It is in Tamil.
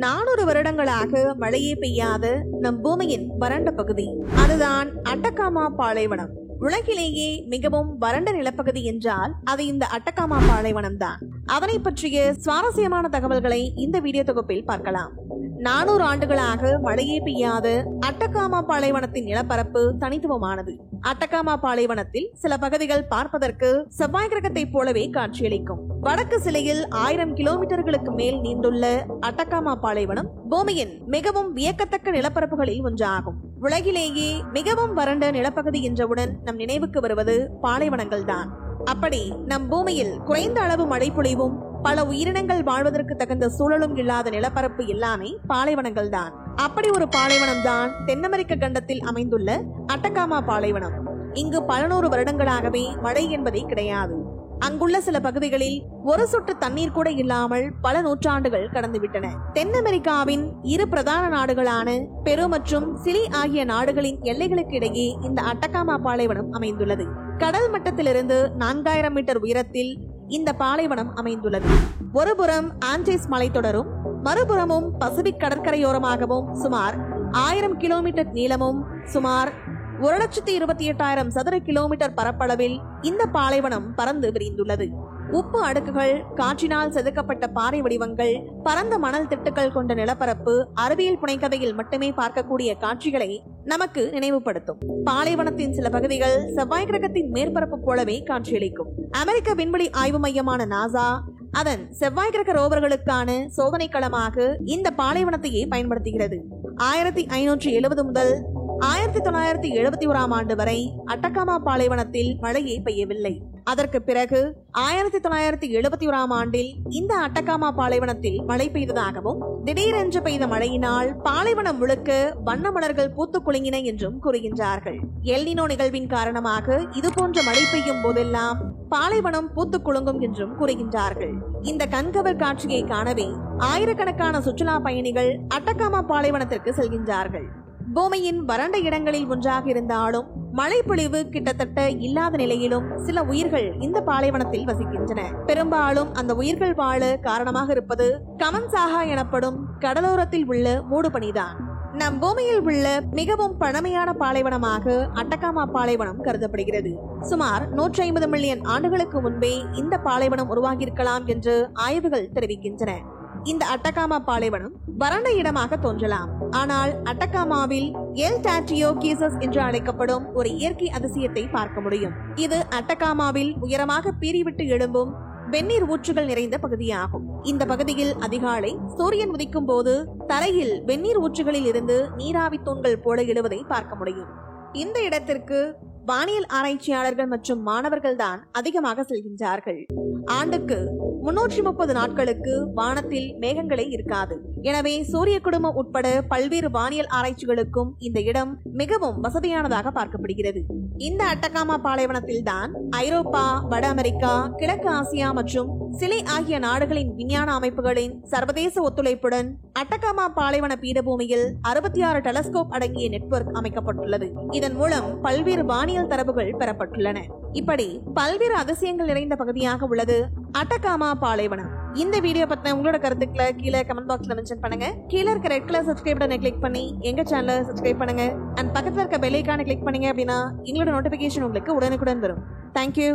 400 வருடங்களாக மழையே பெய்யாத நம் பூமியின் வறண்ட பகுதி, அதுதான் அட்டகாமா பாலைவனம். உலகிலேயே மிகவும் வறண்ட நிலப்பகுதி என்றால் அது இந்த அட்டகாமா பாலைவனம் தான். அதனை பற்றிய சுவாரஸ்யமான தகவல்களை இந்த வீடியோ தொகுப்பில் பார்க்கலாம். 400 ஆண்டுகளாக மழையே பெய்யாத அட்டகாமா பாலைவனத்தின் நிலப்பரப்பு தனித்துவமானது. அட்டகாமா பாலைவனத்தில் சில பகுதிகள் பார்ப்பதற்கு செவ்வாய் கிரகத்தை போலவே காட்சியளிக்கும். வடக்கு சிலையில் 1000 கிலோமீட்டர்களுக்கு மேல் நீண்டுள்ள அட்டகாமா பாலைவனம் பூமியின் மிகவும் வியக்கத்தக்க நிலப்பரப்புகளில் ஒன்றாகும். உலகிலேயே மிகவும் வறண்ட நிலப்பகுதி என்றவுடன் நம் நினைவுக்கு வருவது பாலைவனங்கள் தான். அப்படி நம் பூமியில் குறைந்த அளவு மழை பொழிவும் பல உயிரினங்கள் வாழ்வதற்கு தகுந்த சூழலும் இல்லாத நிலப்பரப்பு எல்லாமே பாலைவனங்கள் தான். அப்படி ஒரு பாலைவனம் தான் தென் அமெரிக்க கண்டத்தில் அமைந்துள்ள அட்டகாமா பாலைவனம். இங்கு பல 100 வருடங்களாகவே மழை என்பதே கிடையாது. அங்குள்ள சில பகுதிகளில் ஒரு சொட்டு தண்ணீர் கூட இல்லாமல் பல நூற்றாண்டுகள் கடந்துவிட்டன. தென் அமெரிக்காவின் 2 பிரதான நாடுகளான பெரு மற்றும் சிலி ஆகிய நாடுகளின் எல்லைகளுக்கு இடையே இந்த அட்டகாமா பாலைவனம் அமைந்துள்ளது. கடல் மட்டத்திலிருந்து 4000 மீட்டர் உயரத்தில் இந்த பாலைவனம் அமைந்துள்ளது. ஒருபுறம் ஆண்டீஸ் மலைத்தொடரும், மறுபுறமும் பசிபிக் கடற்கரையோரமாகவும் சுமார் 1000 கிலோமீட்டர் நீளமும் சுமார் 1,28,000 சதுர கிலோமீட்டர் பரப்பளவில் இந்த பாலைவனம் பறந்து விரிந்துள்ளது. உப்பு அடுக்குகள், காற்றினால் செதுக்கப்பட்ட பாறை வடிவங்கள், பரந்த மணல் திட்டுகள் கொண்ட நிலப்பரப்பு அறிவியல் புனைக்கதையில் மட்டுமே பார்க்கக்கூடிய காட்சிகளை நமக்கு நினைவுபடுத்தும். பாலைவனத்தின் சில பகுதிகள் செவ்வாய் கிரகத்தின் மேற்பரப்பு போலவே காட்சியளிக்கும். அமெரிக்க விண்வெளி ஆய்வு மையமான நாசா அதன் செவ்வாய் கிரக ரோவர்களுக்கான சோதனை களமாக இந்த பாலைவனத்தையே பயன்படுத்துகிறது. 1570 முதல் 1971 ஆண்டு வரை அட்டகாமா பாலைவனத்தில் மழையே பெய்யவில்லை. அதற்கு பிறகு 1971 ஆண்டில் இந்த அட்டகாமா பாலைவனத்தில் மழை பெய்ததாகவும் திடீரென்று பெய்த மழையினால் பாலைவனம் முழுக்க வண்ண மலர்கள் பூத்து குலுங்கின என்றும் கூறுகின்றார்கள். எல்னினோ நிகழ்வின் காரணமாக இதுபோன்ற மழை பெய்யும் போதெல்லாம் பாலைவனம் பூத்து குலுங்கும் என்றும் கூறுகின்றார்கள். இந்த கண்கவர் காட்சியை காணவே ஆயிரக்கணக்கான சுற்றுலா பயணிகள் அட்டகாமா பாலைவனத்திற்கு செல்கின்றார்கள். பூமியின் வறண்ட இடங்களில் ஒன்றாக இருந்தாலும் மழை பொழிவு கிட்டத்தட்ட இல்லாத நிலையிலும் சில உயிர்கள் இந்த பாலைவனத்தில் வசிக்கின்றன. பெரும்பாலும் அந்த உயிர்கள் வாழ காரணமாக இருப்பது கமன்சாகா எனப்படும் கடலோரத்தில் உள்ள மூடுபனிதான். நம் பூமியில் உள்ள மிகவும் பழமையான பாலைவனமாக அட்டகாமா பாலைவனம் கருதப்படுகிறது. சுமார் 150 மில்லியன் ஆண்டுகளுக்கு முன்பே இந்த பாலைவனம் உருவாகியிருக்கலாம் என்று ஆய்வுகள் தெரிவிக்கின்றன. இந்த அட்டகாமா பாலைவனம் வறண்ட இடமாக தோன்றலாம். ஆனால் அட்டகாமாவில் எல் டாட்டியோ கீசஸ் என்று அழைக்கப்படும் ஒரு இயற்கை அதிசயத்தை பார்க்க முடியும். இது அட்டகாமாவில் உயரமாக பீறிவிட்டு எழும்பும் வெந்நீர் ஊற்றுகள் நிறைந்த பகுதியாகும். இந்த பகுதியில் அதிகாலை சூரியன் உதிக்கும் போது தரையில் வெந்நீர் ஊற்றுகளில் இருந்து நீராவி தூண்கள் போல எழுவதை பார்க்க முடியும். இந்த இடத்திற்கு வானியல் ஆராய்ச்சியாளர்கள் மற்றும் மாணவர்கள் தான் அதிகமாக செல்கின்றார்கள். ஆண்டுக்கு 330 நாட்களுக்கு வானத்தில் மேகங்களே இருக்காது. எனவே சூரிய குடும்பம் உட்பட பல்வேறு வானியல் ஆராய்ச்சிகளுக்கும் இந்த இடம் மிகவும் வசதியானதாக பார்க்கப்படுகிறது. இந்த அட்டகாமா பாலைவனத்தில் தான் ஐரோப்பா, வட அமெரிக்கா, கிழக்கு ஆசியா மற்றும் சிலி ஆகிய நாடுகளின் விஞ்ஞான அமைப்புகளின் சர்வதேச ஒத்துழைப்புடன் அட்டகாமா பாலைவன பீடபூமியில் 66 டெலஸ்கோப் அடங்கிய நெட்வொர்க் அமைக்கப்பட்டுள்ளது. இதன் மூலம் பல்வேறு வானியல் தரவுகள் பெறப்பட்டுள்ளன. இப்படி பல்வேறு அதிசயங்கள் நிறைந்த பகுதியாக உள்ளது அட்டகாமா பாலைவனம். இந்த வீடியோ பத்தின உங்களோட கருத்துக்களை கீழே கமெண்ட் பாக்ஸ்ல மென்ஷன் பண்ணுங்க. கீழே இருக்க ரெட் கலர் சப்ஸ்கிரைப் பட்டனை கிளிக் பண்ணி எங்க சேனலை சப்ஸ்கிரைப் பண்ணுங்க. அண்ட் பக்கத்துல இருக்க பெல் ஐகானை கிளிக் பண்ணீங்க அப்படின்னா எங்களோட நோட்டிபிகேஷன் உங்களுக்கு உடனுக்குடன் வரும். தேங்க்யூ.